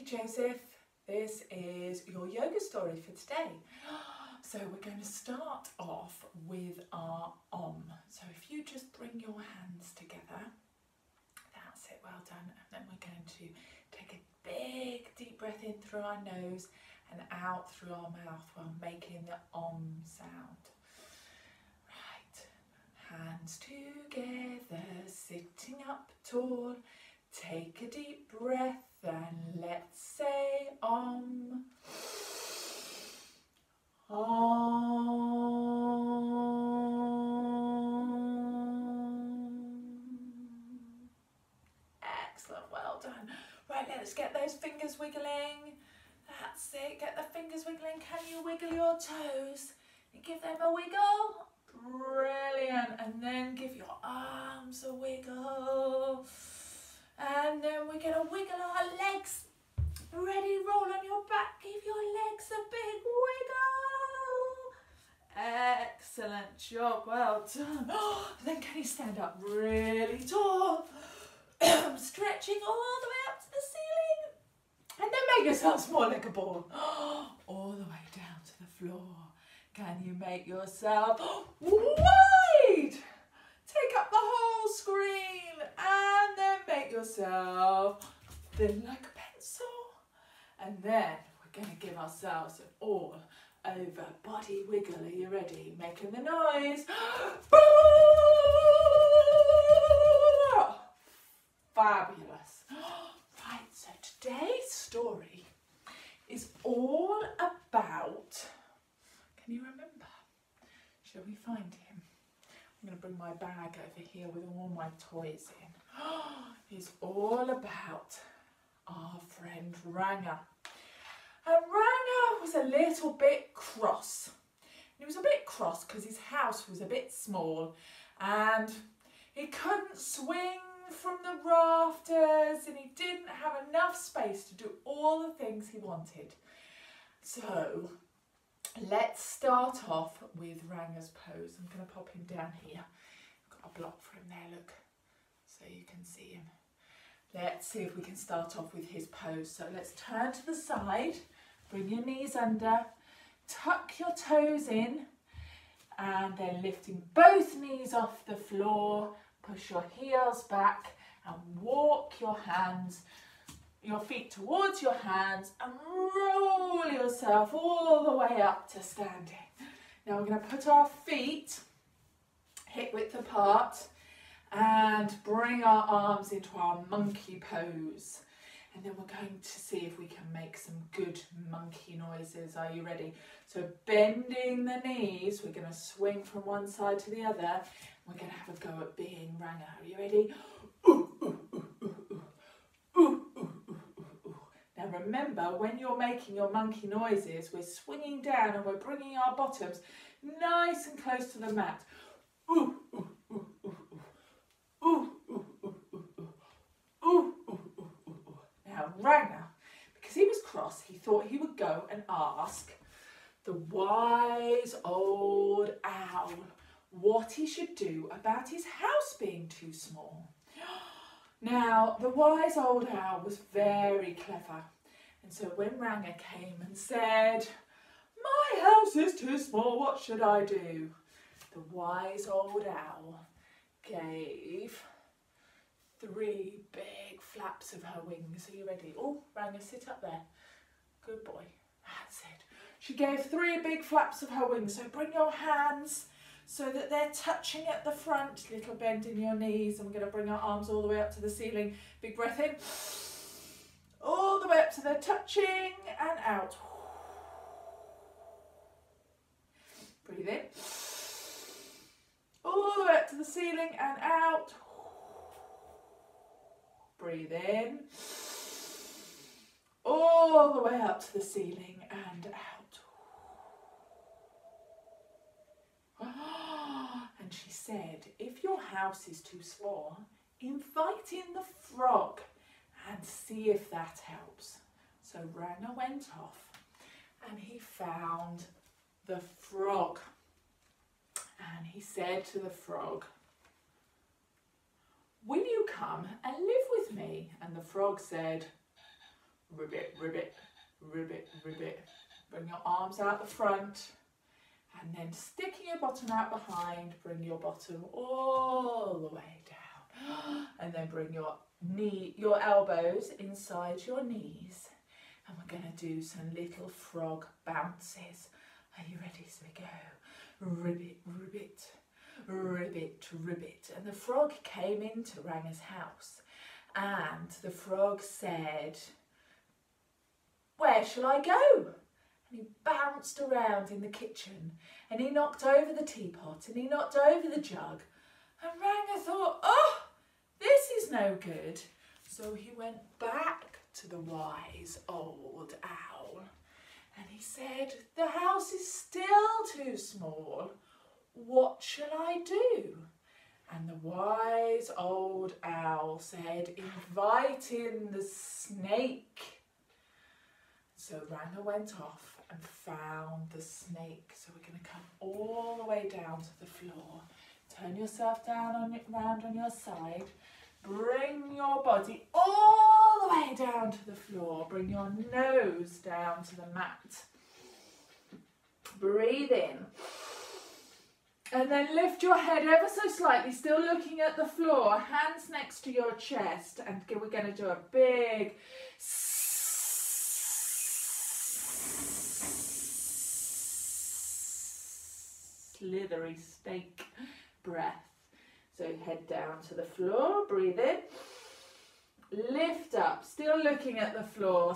Hey Joseph, this is your yoga story for today. So we're going to start off with our Om. So if you just bring your hands together, that's it, well done. And then we're going to take a big deep breath in through our nose and out through our mouth while making the Om sound. Right, hands together, sitting up tall. Take a deep breath and let's say Om. Om. Excellent, well done. Right, let's get those fingers wiggling. That's it, get the fingers wiggling. Can you wiggle your toes? Give them a wiggle. Brilliant. And then give your arms a wiggle. And then we're going to wiggle our legs. Ready, roll on your back. Give your legs a big wiggle. Excellent job, well done. And then can you stand up really tall? Stretching all the way up to the ceiling. And then make yourself small like a ball. All the way down to the floor. Can you make yourself wide? Take up the whole screen and then make yourself thin like a pencil. And then we're going to give ourselves an all over body wiggle. Are you ready? Making the noise. Fabulous. Right, so today's story is all about, can you remember? Shall we find him? I'm going to bring my bag over here with all my toys in. It's all about our friend Ranga. And Ranga was a little bit cross. He was a bit cross because his house was a bit small and he couldn't swing from the rafters and he didn't have enough space to do all the things he wanted. So let's start off with Ranga's pose. I'm going to pop him down here. I've got a block for him there, look, so you can see him. Let's see if we can start off with his pose. So let's turn to the side, bring your knees under, tuck your toes in, and then lifting both knees off the floor, push your heels back and walk your feet towards your hands and roll yourself all the way up to standing. Now we're going to put our feet hip width apart and bring our arms into our monkey pose. And then we're going to see if we can make some good monkey noises. Are you ready? So bending the knees, we're going to swing from one side to the other. We're going to have a go at being Ranga. Are you ready? Ooh, ooh, ooh, ooh, ooh. Ooh, ooh, ooh, ooh, ooh. Now remember, when you're making your monkey noises, we're swinging down and we're bringing our bottoms nice and close to the mat. Ooh, ooh, ooh, ooh, ooh. Ooh, ooh, ooh, ooh, ooh. Ooh, ooh, ooh, ooh, ooh. Now Ranga, because he was cross, he thought he would go and ask the wise old owl what he should do about his house being too small. Now, the wise old owl was very clever. And so when Ranga came and said, "My house is too small, what should I do?" The wise old owl gave 3 big flaps of her wings. Are you ready? Oh, Ranga, sit up there. Good boy. That's it. She gave 3 big flaps of her wings. So bring your hands so that they're touching at the front. Little bend in your knees. And we're going to bring our arms all the way up to the ceiling. Big breath in. All the way up to the touching and out. Breathe in. All the way up to the ceiling and out. Breathe in. All the way up to the ceiling and out. And she said, if your house is too small, invite in the frog and see if that helps. So Ranga went off and he found the frog. And he said to the frog, "Will you come and live with me?" And the frog said, ribbit, ribbit, ribbit, ribbit. Bring your arms out the front, and then sticking your bottom out behind, bring your bottom all the way down, and then bring your elbows inside your knees, and we're going to do some little frog bounces. Are you ready? So we go ribbit, ribbit, ribbit, ribbit. And the frog came into Ranga's house, and the frog said, "Where shall I go?" And he bounced around in the kitchen, and he knocked over the teapot, and he knocked over the jug. And Ranga thought, "Oh, this is no good." So he went back to the wise old owl, and he said, "The house is still too small. What shall I do?" And the wise old owl said, "Invite in the snake." So Ranga went off and found the snake. So we're going to come all the way down to the floor. Turn yourself round on your side. Bring your body all the way down to the floor. Bring your nose down to the mat. Breathe in. And then lift your head ever so slightly, still looking at the floor, hands next to your chest. And we're going to do a big slithery snake breath. So head down to the floor, breathe in, lift up, still looking at the floor.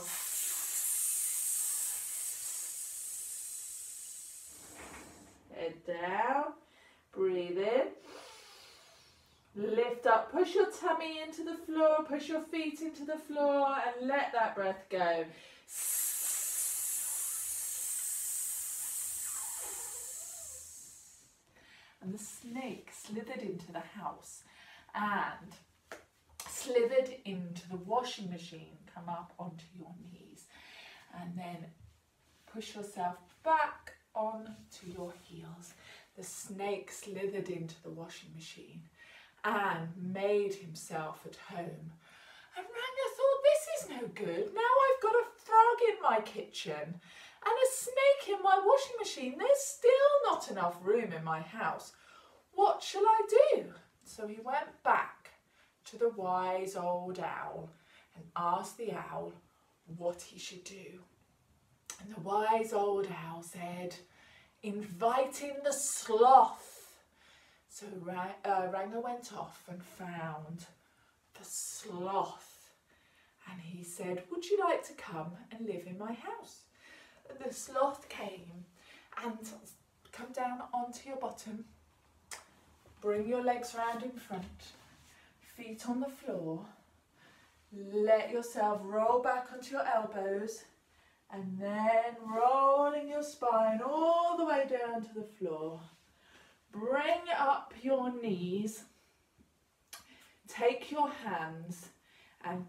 Head down, breathe in, lift up, push your tummy into the floor, push your feet into the floor, and let that breath go. And the snake slithered into the house and slithered into the washing machine. Come up onto your knees and then push yourself back onto your heels. The snake slithered into the washing machine and made himself at home. And Ranga thought, "This is no good. Now I've got a frog in my kitchen and a snake in my washing machine. There's still not enough room in my house. What shall I do?" So he went back to the wise old owl and asked the owl what he should do. And the wise old owl said, "Invite in the sloth." So Ranga went off and found the sloth. And he said, "Would you like to come and live in my house?" The sloth came and come down onto your bottom. Bring your legs round in front, feet on the floor. Let yourself roll back onto your elbows and then rolling your spine all the way down to the floor. Bring up your knees. Take your hands and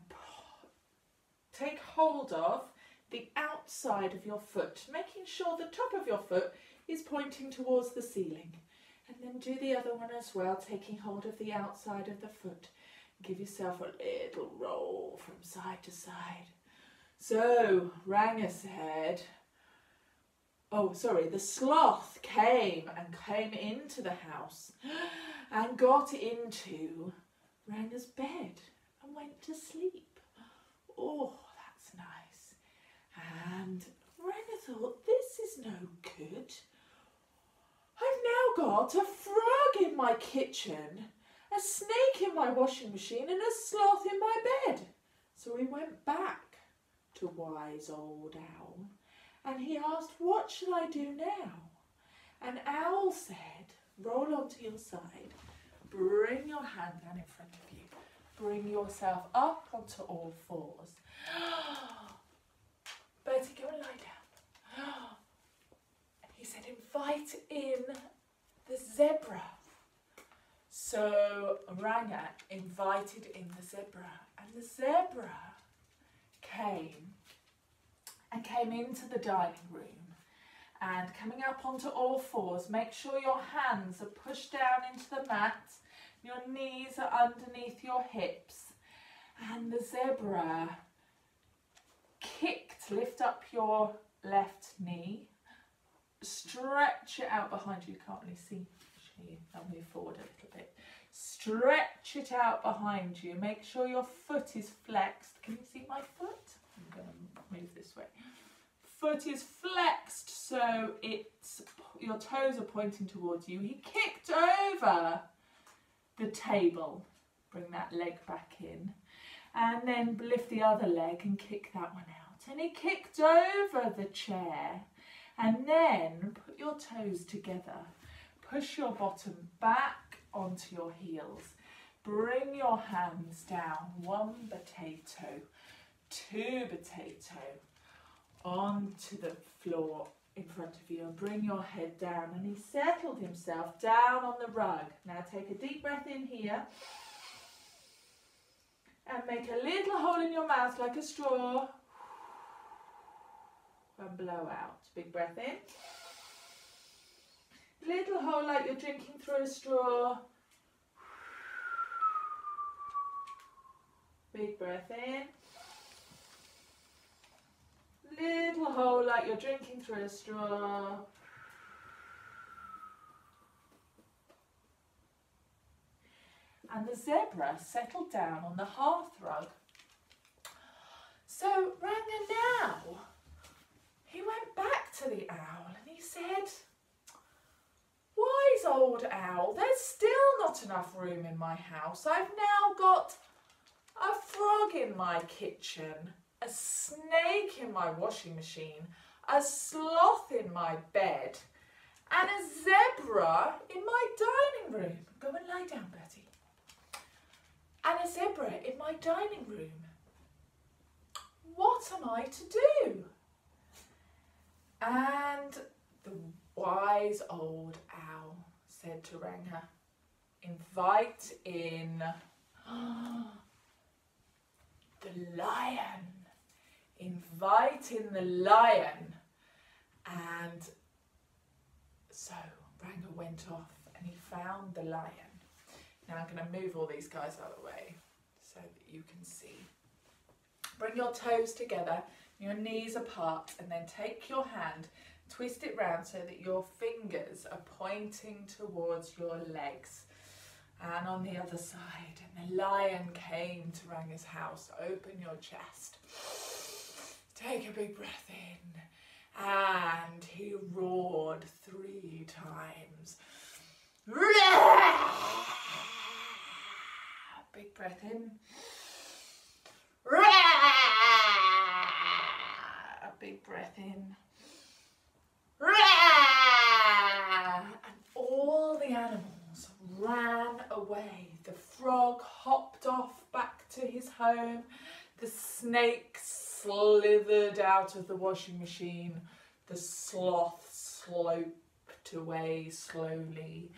take hold of the outside of your foot, making sure the top of your foot is pointing towards the ceiling. And then do the other one as well, taking hold of the outside of the foot. Give yourself a little roll from side to side. So Ranga said, the sloth came into the house and got into Ranga's bed and went to sleep. Oh, that's nice. And Ranga thought, this is no good. I've now got a frog in my kitchen, a snake in my washing machine and a sloth in my bed. So he went back to wise old owl and he asked, what shall I do now? And owl said, roll onto your side, bring your hand down in front of you, bring yourself up onto all fours. Bertie, go and lie down. He said, invite in the zebra. So Ranga invited in the zebra, and the zebra came into the dining room, and coming up onto all fours, make sure your hands are pushed down into the mat, your knees are underneath your hips, and the zebra So lift up your left knee, stretch it out behind you. You can't really see. I'll move forward a little bit. Stretch it out behind you. Make sure your foot is flexed. Can you see my foot? I'm going to move this way. Foot is flexed so your toes are pointing towards you. He kicked over the table. Bring that leg back in. And then lift the other leg and kick that one out. And he kicked over the chair. And then put your toes together. Push your bottom back onto your heels. Bring your hands down. 1 potato, 2 potato, onto the floor in front of you. And bring your head down. And he settled himself down on the rug. Now take a deep breath in here. And make a little hole in your mouth like a straw. And blow out. Big breath in. Little hole like you're drinking through a straw. Big breath in. Little hole like you're drinking through a straw. And the zebra settled down on the hearthrug. So Ranga now, he went back to the owl and he said, "Wise old owl, there's still not enough room in my house. I've now got a frog in my kitchen, a snake in my washing machine, a sloth in my bed, and a zebra in my dining room." Go and lie down, Bertie. "And a zebra in my dining room. What am I to do?" And the wise old owl said to Ranga, "Invite in the lion. Invite in the lion." And so Ranga went off and he found the lion. Now I'm going to move all these guys out of the way so that you can see. Bring your toes together, your knees apart, and then take your hand, twist it round so that your fingers are pointing towards your legs. And on the other side, and the lion came to Ranga's house. Open your chest. Take a big breath in. And he roared 3 times. Big breath in. A big breath in. And all the animals ran away. The frog hopped off back to his home. The snake slithered out of the washing machine. The sloth sloped away slowly.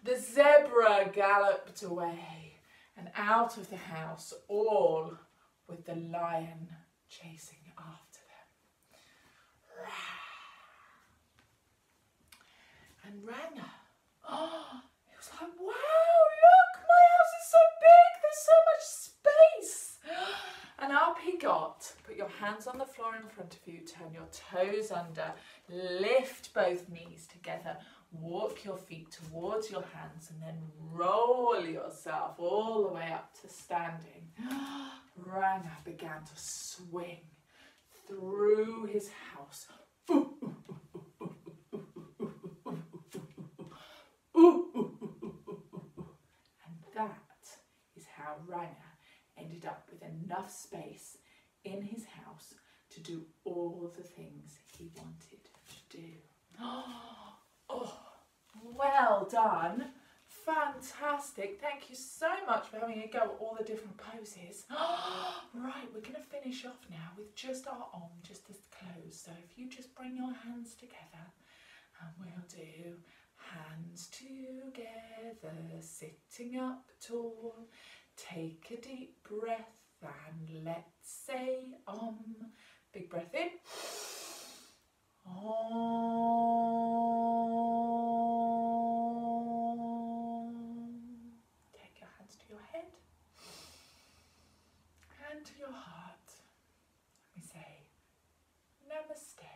The zebra galloped away and out of the house, all with the lion chasing after them. And Ranga, he was like, "Wow, look, my house is so big, there's so much space." And up he got. Put your hands on the floor in front of you, turn your toes under, lift both knees together, walk your feet towards your hands, and then roll yourself all the way up to standing. Ranga began to swing through his house. And that is how Ranga ended up with enough space in his house to do all the things he wanted to do. Oh, well done. Fantastic. Thank you so much for having a go at all the different poses. Right, we're going to finish off now with just our Om, just as close. So if you just bring your hands together, and we'll do hands together, sitting up tall. Take a deep breath and let's say Om. Big breath in. Om. Take your hands to your head and to your heart. We say the stairs.